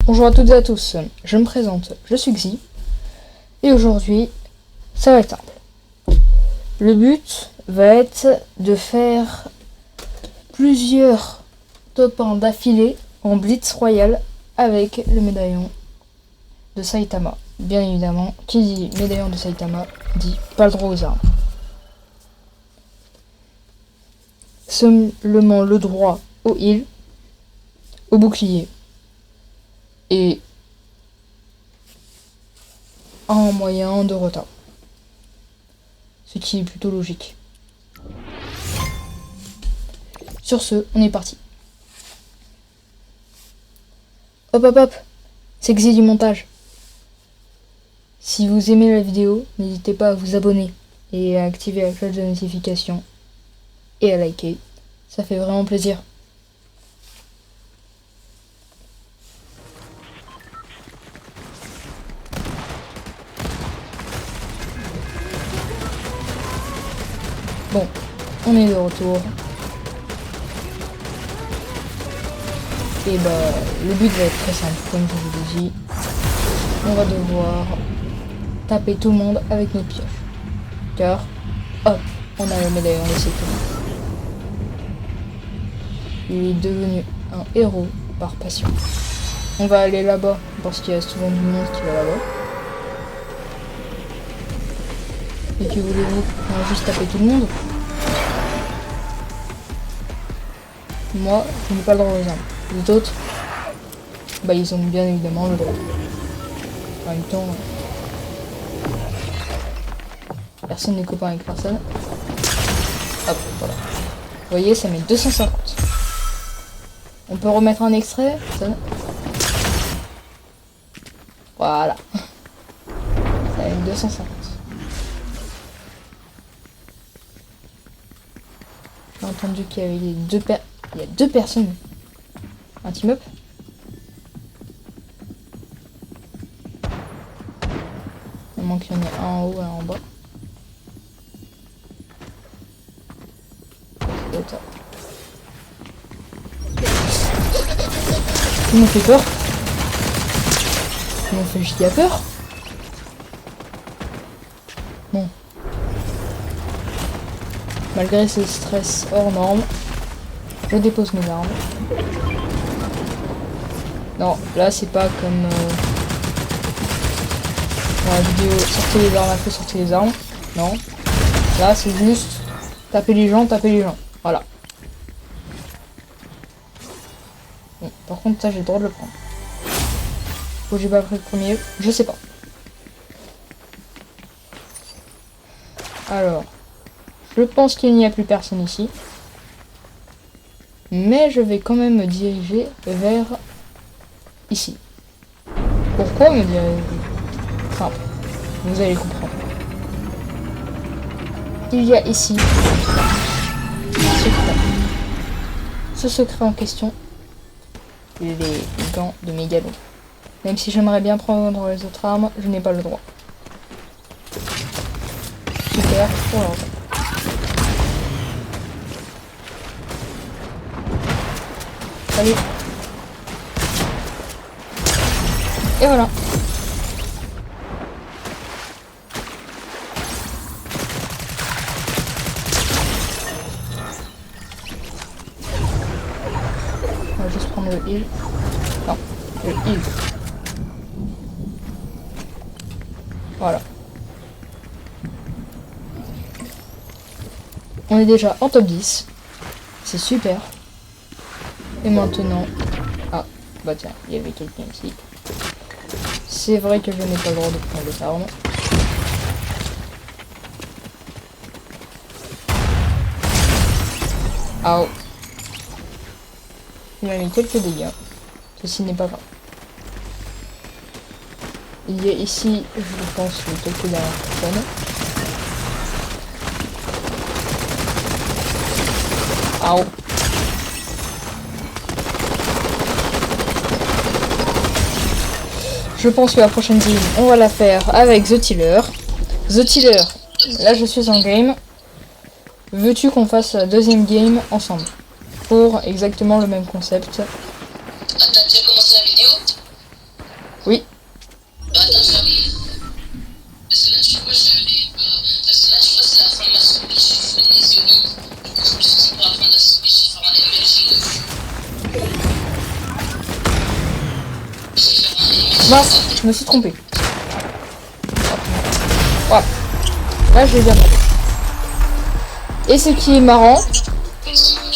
Bonjour à toutes et à tous, je me présente, je suis Xi, et aujourd'hui, ça va être simple. Le but va être de faire plusieurs top 1 d'affilée en Blitz Royal avec le médaillon de Saitama. Bien évidemment, qui dit médaillon de Saitama dit pas le droit aux armes. Seulement le droit au heal, au bouclier et un moyen de retard. Ce qui est plutôt logique. Sur ce, on est parti. Hop hop hop, c'est Xi du montage. Si vous aimez la vidéo, n'hésitez pas à vous abonner et à activer la cloche de notification et à liker. Ça fait vraiment plaisir. Bon, on est de retour. Et bah, le but va être très simple, comme je vous l'ai dit. On va devoir taper tout le monde avec notre pioche. Car, hop, on a le médaillon de sécurité. Il est devenu un héros par passion. On va aller là-bas, parce qu'il y a souvent du monde qui va là-bas. Et que voulez-vous? On va juste taper tout le monde. Moi, je n'ai pas le droit aux armes. Les autres, bah ils ont bien évidemment le droit. En même temps, personne n'est copain avec personne. Hop, voilà. Vous voyez, ça met 250. On peut remettre un extrait, ça... Voilà. Ça met 250. J'ai entendu qu'il y avait il y a deux personnes. Un team up. Il manque qu'il y en ait un en haut et un en bas. C'est ça. Ils m'ont fait peur. Ils m'ont fait giga peur. Bon. Malgré ce stress hors norme, je dépose mes armes. Non, là c'est pas comme dans la vidéo sortez les armes à feu, sortez les armes. Non. Là c'est juste taper les gens, taper les gens. Voilà. Bon, par contre ça j'ai le droit de le prendre. Pourquoi j'ai pas pris le premier? Je sais pas. Alors. Je pense qu'il n'y a plus personne ici. Mais je vais quand même me diriger vers ici. Pourquoi me diriger? Simple. Vous allez comprendre. Il y a ici un secret. Ce secret en question, les gants de Mégalo. Même si j'aimerais bien prendre les autres armes, je n'ai pas le droit. Super pour l'argent. Allez. Et voilà. On va juste prendre le heal. Non, le heal. Voilà. On est déjà en top 10. C'est super. Et maintenant... Ah, bah tiens, il y avait quelqu'un ici. C'est vrai que je n'ai pas le droit de prendre les armes. Ah oh. Il m'a mis quelques dégâts. Ceci n'est pas grave. Il y a ici, je pense, quelques dernières personnes. Ah oh. Je pense que la prochaine game, on va la faire avec The Tiller. The Tiller, là je suis en game. Veux-tu qu'on fasse la deuxième game ensemble? Pour exactement le même concept. T'as déjà commencé la vidéo? Oui. Bah attends, j'arrive. Parce que là, tu vois, j'arrive. Parce que là, tu vois, c'est la fin de ma souris, je suis full Nésiori. Du coup, je me suis dit, pour la fin de la souris, je vais faire un MLG de fou. Je vais faire un MLG. Mince, je me suis trompé. Voilà. Là, je l'ai bien fait. Et ce qui est marrant,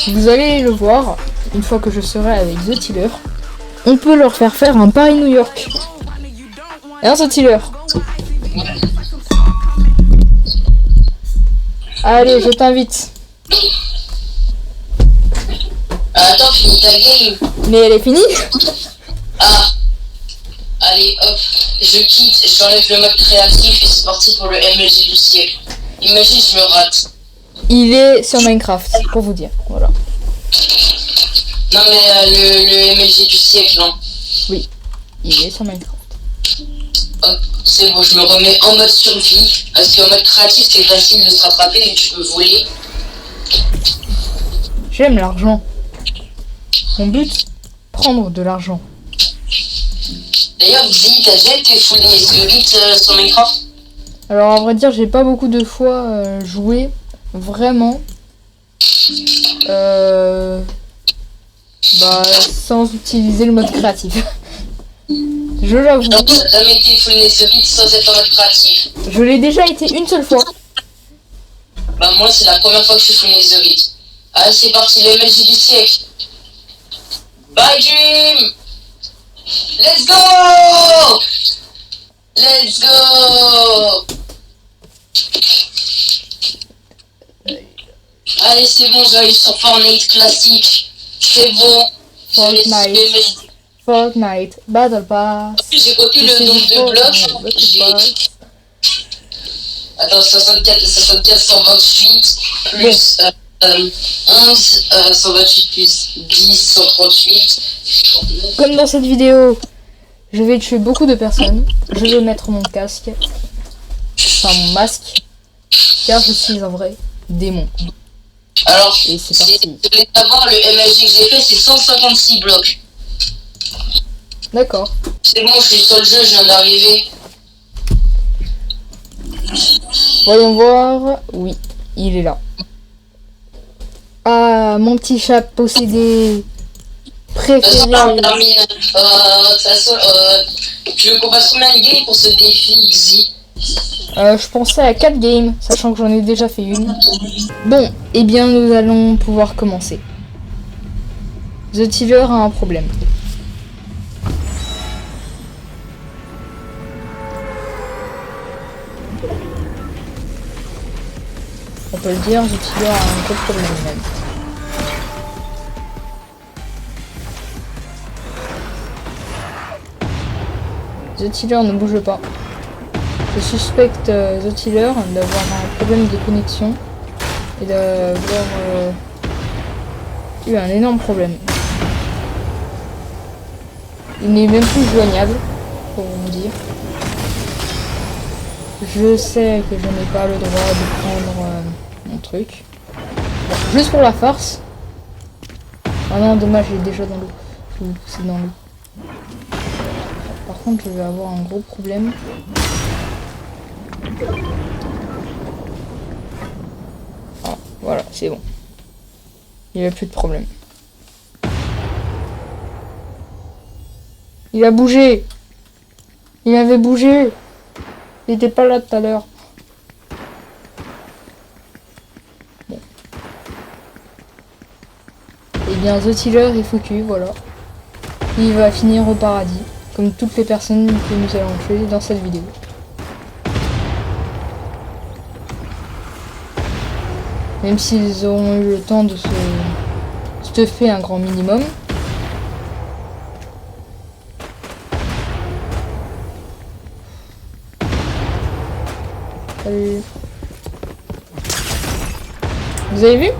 vous allez le voir, une fois que je serai avec The Tiller, on peut leur faire un Paris-New York. Hein, The Tiller? Allez, je t'invite. Attends, finis ta game. Mais elle est finie? Ah, allez, hop, je quitte, j'enlève le mode créatif et c'est parti pour le MLG du siècle. Imagine, je me rate. Il est sur Minecraft, pour vous dire. Voilà. Non, mais le MLG du siècle, non. Oui, il est sur Minecraft. Hop, c'est bon, je me remets en mode survie. Parce qu'en mode créatif, c'est facile de se rattraper et tu peux voler. J'aime l'argent. Mon but, prendre de l'argent. D'ailleurs, Xi, t'as déjà été full Nésiorite sur Minecraft? Alors, à vrai dire, j'ai pas beaucoup de fois joué vraiment sans utiliser le mode créatif. Je l'avoue. Donc, t'as jamais été full Nésiorite sans être en mode créatif? Je l'ai déjà été une seule fois. Bah, moi, c'est la première fois que je suis full Nésiorite. Allez, c'est parti, le MLG du siècle. Bye, Dream! Let's go! Let's go! Allez, c'est bon, j'arrive sur Fortnite classique. C'est bon. Fortnite, Battle Pass. J'ai copié le nombre de blocs. J'ai... Attends, 64, 128, plus 11, 128 plus 10, 138. Comme dans cette vidéo, je vais tuer beaucoup de personnes. Je vais mettre mon casque, enfin mon masque, car je suis un vrai démon. Alors, et c'est parti. Vous voulez savoir, le MLG que j'ai fait, c'est 156 blocs. D'accord. C'est bon, je suis sur le jeu, je viens d'arriver. Voyons voir. Oui, il est là. Ah, mon petit chat possédé préféré. De toute façon, tu veux qu'on passe combien de games pour ce défi, Xi? Je pensais à 4 games, sachant que j'en ai déjà fait une. Bon, eh bien nous allons pouvoir commencer. The Tiller a un problème. On peut le dire, The Tiller a un gros problème même. The Tiller ne bouge pas. Je suspecte The Tiller d'avoir un problème de connexion et d'avoir eu un énorme problème. Il n'est même plus joignable, pour vous dire. Je sais que je n'ai pas le droit de prendre mon truc. Bon, juste pour la farce. Ah non, dommage, il est déjà dans l'eau. Je vais le pousser dans l'eau. Par contre, je vais avoir un gros problème. Ah, voilà, c'est bon. Il n'y a plus de problème. Il a bougé. Il avait bougé. Il n'était pas là tout à l'heure. Bon. Et bien, The Tiller est foutu, voilà. Il va finir au paradis, comme toutes les personnes que nous allons tuer dans cette vidéo. Même s'ils auront eu le temps de se stuffer un grand minimum. Salut. Vous avez vu?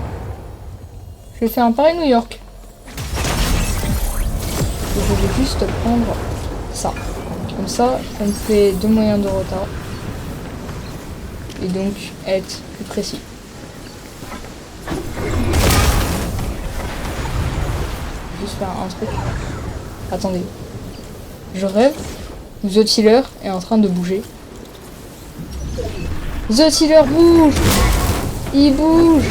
Je vais faire un Paris New York. Et je vais juste prendre ça. Comme ça, ça me fait 2 moyens de retard. Et donc être plus précis. Juste faire un truc. Attendez. Je rêve The Tiller est en train de bouger. The Tiller bouge. Il bouge.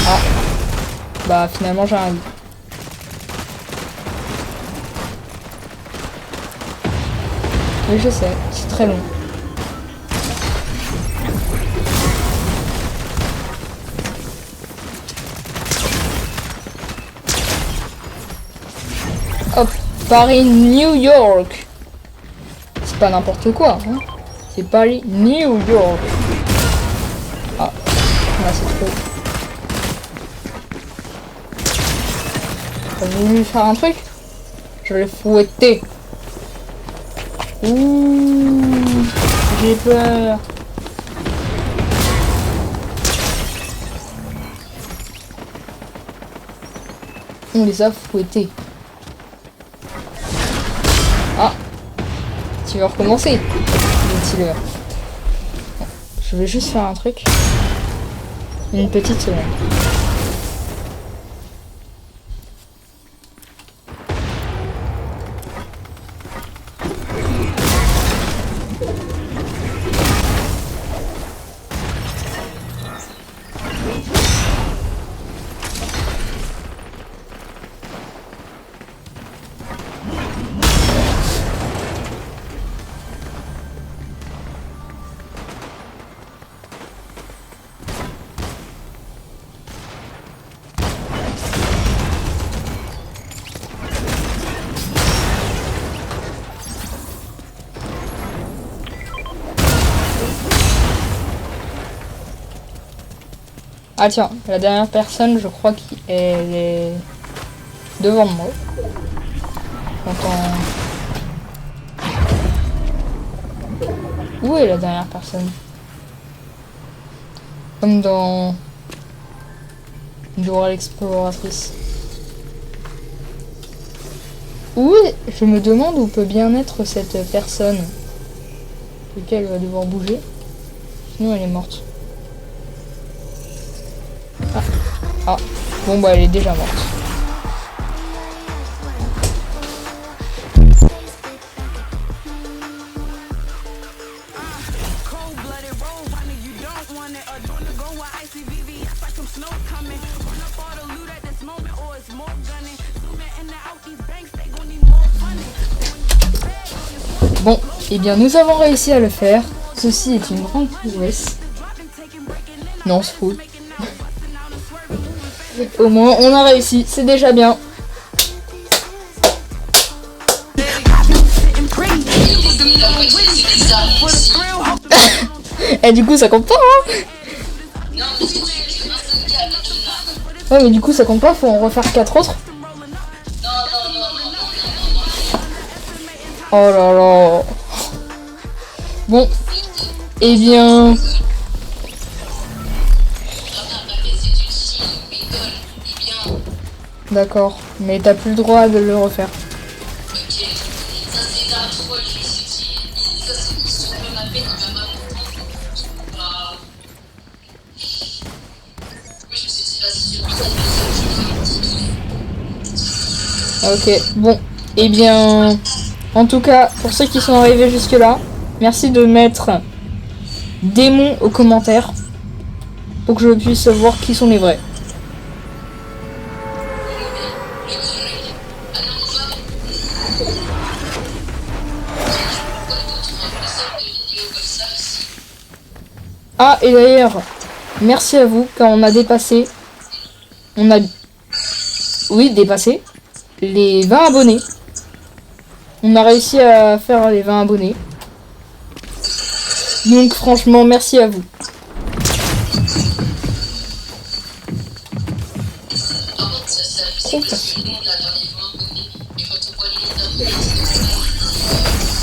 Ah. Bah finalement j'ai un... Oui je sais, c'est très long. Hop, Paris, New York. C'est pas n'importe quoi, hein. C'est Paris, New York. Ah, là c'est trop. T'as voulu faire un truc? Je vais le fouetter. Ouh, j'ai peur. On les a fouettés. Ah, tu vas recommencer. Bon, je vais juste faire un truc. Une petite seconde. Ah tiens, la dernière personne, je crois qu'elle est devant moi. Où est la dernière personne? Comme dans Dora l'exploratrice. Où est... Je me demande où peut bien être cette personne. Lequel va devoir bouger. Sinon elle est morte. Ah, bon bah elle est déjà morte. Bon, et bien nous avons réussi à le faire. Ceci est une grande prouesse. Non, on se fout. Au moins, on a réussi, c'est déjà bien. Et du coup, ça compte pas, hein? Ouais, mais du coup, ça compte pas, faut en refaire 4 autres. Oh là là. Bon, eh bien... D'accord, mais t'as plus le droit de le refaire. Ok, bon, eh bien, en tout cas, pour ceux qui sont arrivés jusque là, merci de mettre démon aux commentaires pour que je puisse voir qui sont les vrais. Ah, et d'ailleurs, merci à vous, car on a dépassé, oui, dépassé les 20 abonnés. On a réussi à faire les 20 abonnés. Donc franchement, merci à vous.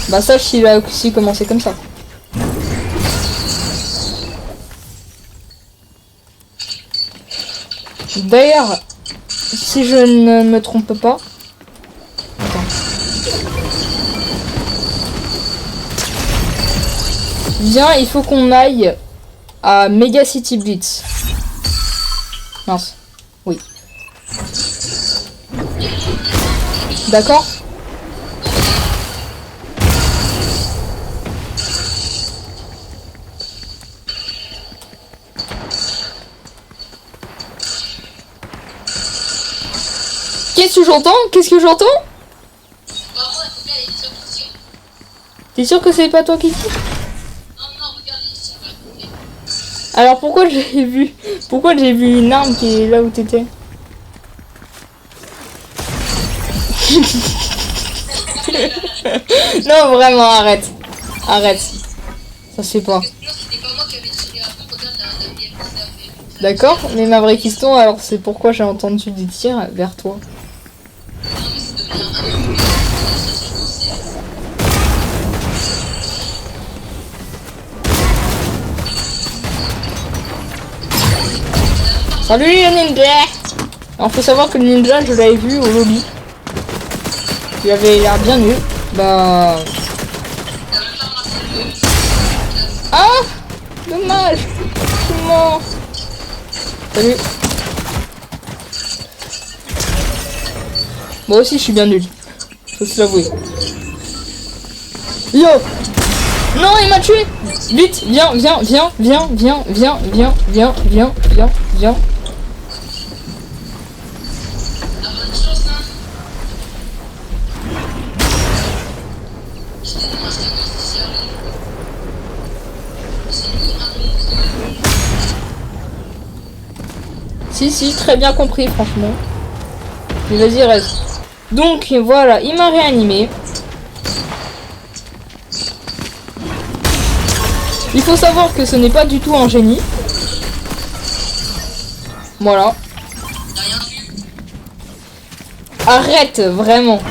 Bah ça, il a aussi commencé comme ça. D'ailleurs, si je ne me trompe pas... Attends. Bien, il faut qu'on aille à Mega City Blitz. Mince. Oui. D'accord ? qu'est-ce que j'entends? Qu'est-ce que j'entends? Bah, moi, c'est bien, il est sur position. T'es sûr que c'est pas toi qui dis? Non, non, regardez ici, on va le trouver. Alors pourquoi j'ai vu une arme qui est là où t'étais? Non, vraiment, arrête. Arrête. Ça se fait pas. Non, c'était pas moi qui avais tiré avant, regarde, la vie, elle s'est servée. D'accord, mais ma vraie question, alors c'est pourquoi j'ai entendu des tirs vers toi. Non, mais c'est devenu un peu plus. Ça, c'est pensé. Salut le ninja. Alors faut savoir que le ninja, je l'avais vu au lobby. Il avait l'air bien nul. Bah... Ah, dommage. Je suis mort. Salut. Moi aussi je suis bien nul. Faut se l'avouer. Yo. Non, il m'a tué. Vite, viens. Ah, bonne chance, hein. J'étais dans un secteur social. C'est lui, un peu. Si, très bien compris, franchement. Mais vas-y, reste. Donc, voilà, il m'a réanimé. Il faut savoir que ce n'est pas du tout un génie. Voilà. T'as rien vu? Arrête, vraiment.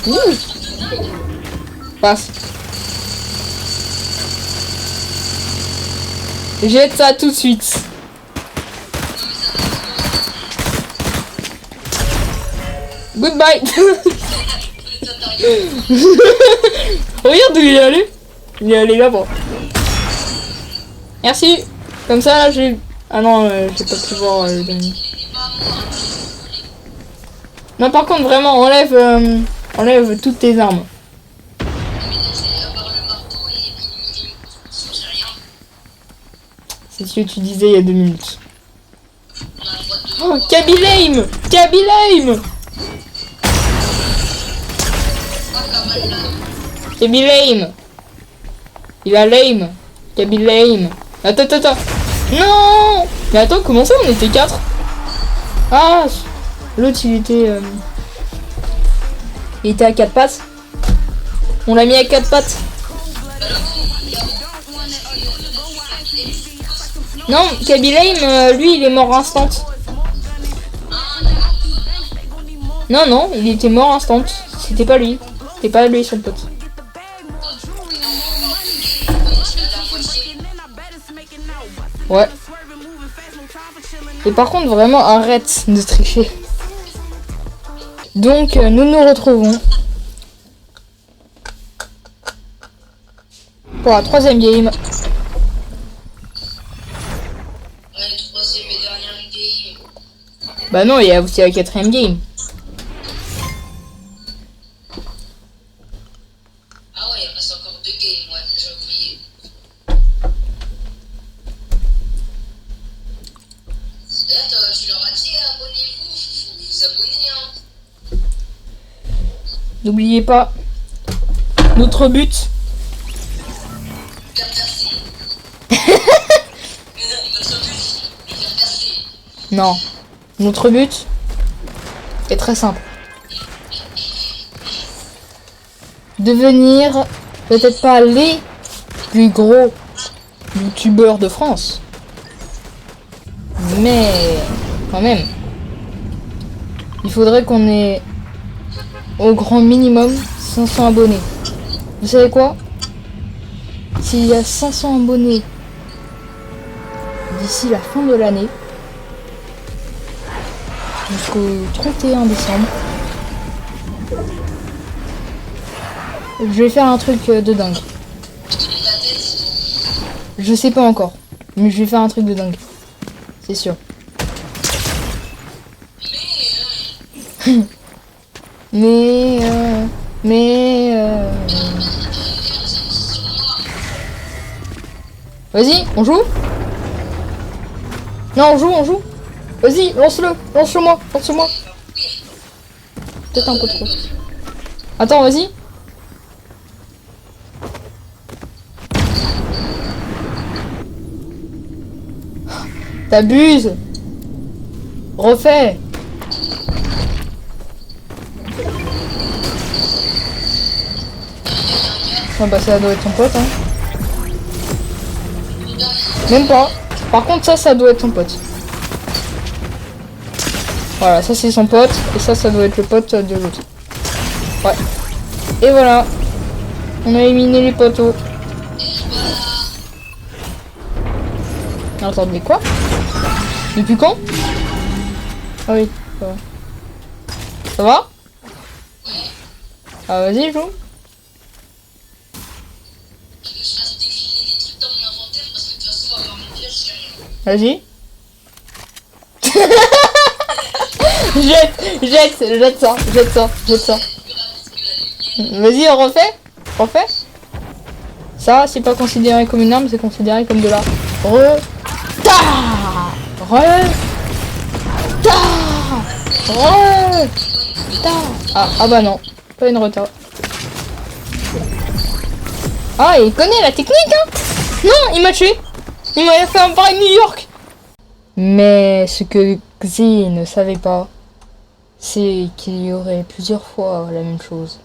Ouh. Passe. Jette ça tout de suite. Goodbye. Regarde où il est allé. Il est allé là-bas. Merci. Comme ça, là, j'ai... Ah non, j'ai pas pu voir le dernier. Non, par contre, vraiment, enlève toutes tes armes. C'est ce que tu disais il y a 2 minutes. Oh, Kaby-Lame. Kaby-Lame. Kaby-Lame. Il a lame. Kaby-Lame. Attends. Non. Mais attends, comment ça on était 4? Ah, l'autre il était à 4 pattes. On l'a mis à 4 pattes. Non, Kaby-Lame, lui il est mort instant. Non, il était mort instant. C'était pas lui. C'était pas lui son pote. Ouais. Et par contre, vraiment, arrête de tricher. Donc, nous nous retrouvons pour la 3e game. Ouais, 3e et dernière game. Bah non, il y a aussi la 4e game. Ah ouais, il reste encore 2 games, ouais, j'ai oublié. Là, tu leur as dit, abonnez-vous, faut vous abonner, hein. N'oubliez pas notre but. Faire percer. Notre but, de faire percer. Non. Notre but est très simple. Devenir peut-être pas les plus gros youtubeurs de France. Mais quand même. Il faudrait qu'on ait au grand minimum 500 abonnés. Vous savez quoi? S'il y a 500 abonnés d'ici la fin de l'année, jusqu'au 31 décembre, je vais faire un truc de dingue. Je sais pas encore, mais je vais faire un truc de dingue. C'est sûr. Mais Vas-y, on joue? Non, on joue. Vas-y, lance-le. Lance-le-moi. Lance-le-moi. Peut-être un peu trop. Attends, vas-y. T'abuses. Refais. Ah bah ça doit être ton pote, hein. Même pas. Par contre ça doit être ton pote. Voilà, ça c'est son pote. Et ça doit être le pote de l'autre. Ouais. Et voilà. On a éliminé les poteaux. Attendez, quoi? Depuis quand? Ah oui, ça va. Ça va? Ah vas-y, joue. Vas-y. Jette ça. Vas-y, on refait. Refait. Ça, c'est pas considéré comme une arme, c'est considéré comme de la Ah bah non, pas une reta. Ah, il connaît la technique, hein. Non, il m'a tué. Il m'a fait un pareil New York. Mais ce que Xi ne savait pas, c'est qu'il y aurait plusieurs fois la même chose.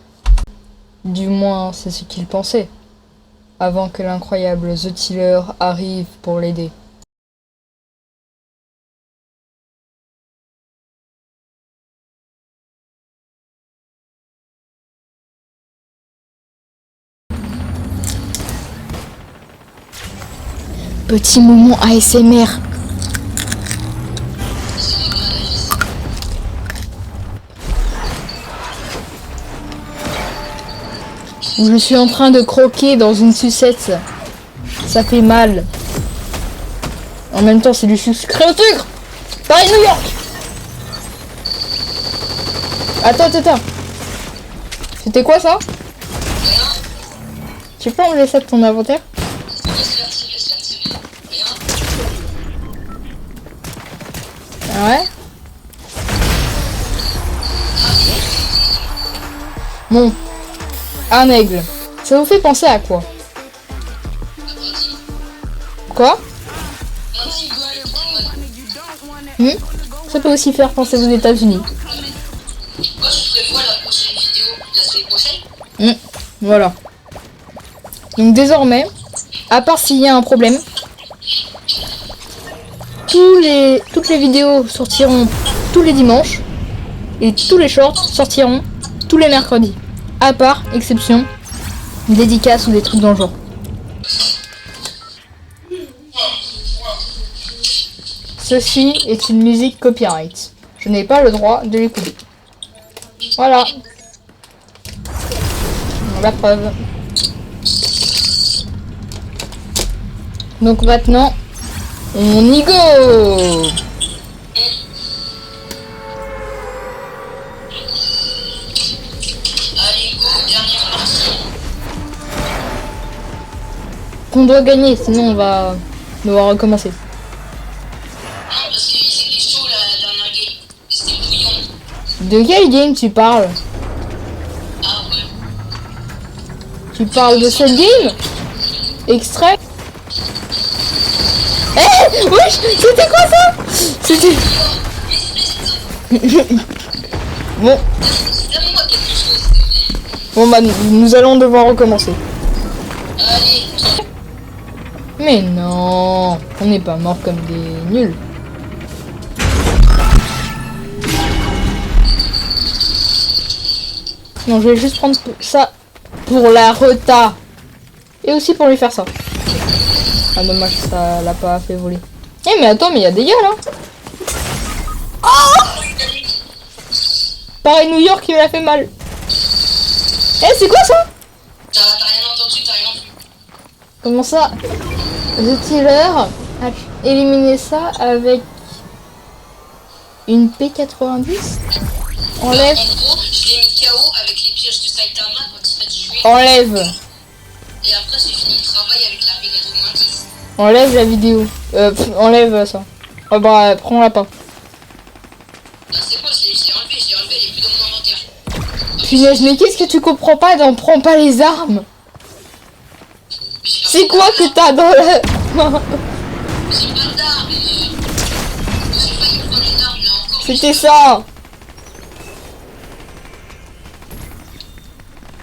Du moins, c'est ce qu'il pensait, avant que l'incroyable The Tiller arrive pour l'aider. Petit moment ASMR. Je suis en train de croquer dans une sucette. Ça fait mal. En même temps, c'est du sucré au sucre. Paris, New York. Attends. C'était quoi ça? Tu peux enlever ça de ton inventaire? Ouais. Bon. Un aigle. Ça vous fait penser à quoi? Quoi? Ça peut aussi faire penser aux États-Unis. Moi, je prévois la prochaine vidéo la semaine prochaine. Voilà. Donc désormais, à part s'il y a un problème, toutes les vidéos sortiront tous les dimanches et tous les shorts sortiront tous les mercredis. À part, exception, dédicaces ou des trucs dans le genre. Ceci est une musique copyright. Je n'ai pas le droit de l'écouter. Voilà. La preuve. Donc maintenant, on y go. Allez, go, dernière partie. Qu'on doit gagner, sinon on va devoir recommencer. Non, parce que c'était chaud la dernière game. C'était bouillant. De quel game tu parles? Ah ouais. Tu parles de cette game? Extrait? Eh wesh, c'était quoi ça? C'était... Bon. Donne-moi quelque chose. Bon bah nous allons devoir recommencer. Allez. Mais non, on n'est pas mort comme des nuls. Non, je vais juste prendre ça pour la reta. Et aussi pour lui faire ça. Ah dommage, ça l'a pas fait voler. Eh mais attends, mais il y a des gars là. Oh, pareil New York, il me l'a fait mal. Eh, c'est quoi ça? T'as rien entendu, t'as rien vu. Comment ça? The Tiller a éliminé ça avec une P90. Enlève. En gros, je l'ai mis KO avec les pièges de Saitama quand il se fait tuer. Enlève. Et après, j'ai fini le travail avec la P90. Enlève la vidéo. Enlève ça. Oh bah, prends-la pas. Bah c'est bon, je l'ai enlevé, il est plus dans mon inventaire. Punaise, mais qu'est-ce que tu comprends pas? N'en prends pas les armes. C'est quoi que t'as dans le... J'ai pas d'arme. J'ai failli prendre une arme là encore. C'était ça.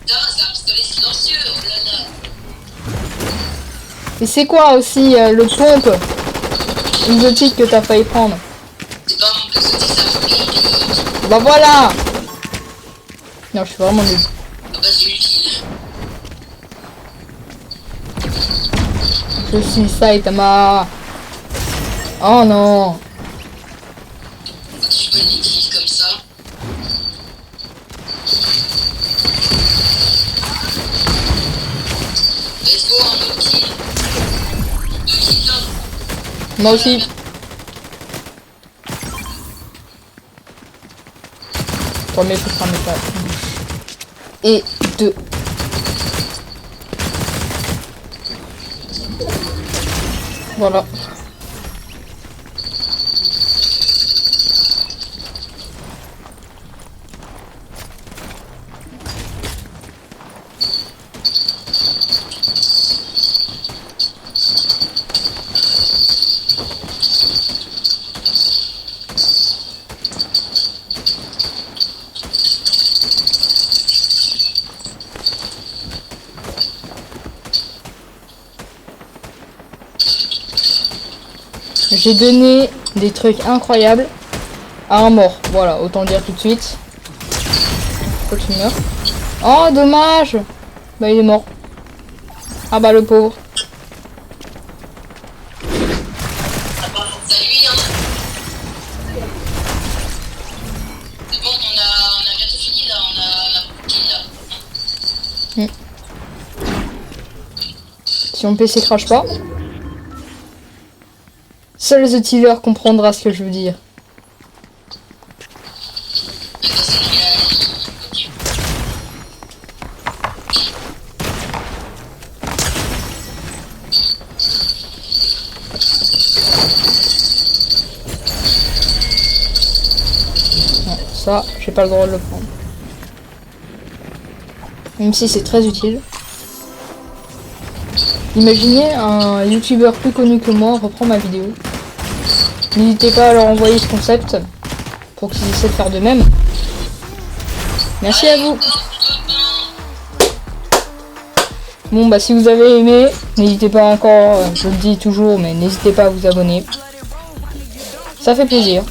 Putain, c'est un pistolet silencieux, oh là là. Et c'est quoi aussi le pompe exotique que t'as failli prendre? C'est pas mon exotique, ça me fait. Bah voilà. Non, je suis vraiment nul. Ah bah c'est utile. Je suis Saitama. Oh non. Je me l'utilise comme ça. Let's go, un autre kill. 2 kills là. Moi aussi. Premier coup de métal. Et 2. Voilà. J'ai donné des trucs incroyables à un mort. Voilà, autant le dire tout de suite. Faut qu'il meure. Oh, dommage. Bah, il est mort. Ah bah, le pauvre. Salut, hein. C'est bon, on a bientôt fini là, on a beaucoup de kills là. Si mon PC crache pas. Seul The Tiller comprendra ce que je veux dire. Non, ça, j'ai pas le droit de le prendre. Même si c'est très utile. Imaginez un youtubeur plus connu que moi reprend ma vidéo. N'hésitez pas à leur envoyer ce concept pour qu'ils essaient de faire de même. Merci à vous. Bon bah si vous avez aimé, n'hésitez pas encore, je le dis toujours, mais n'hésitez pas à vous abonner. Ça fait plaisir.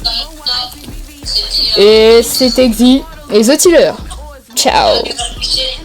Et c'était Xi et The Tiller. Ciao. C'était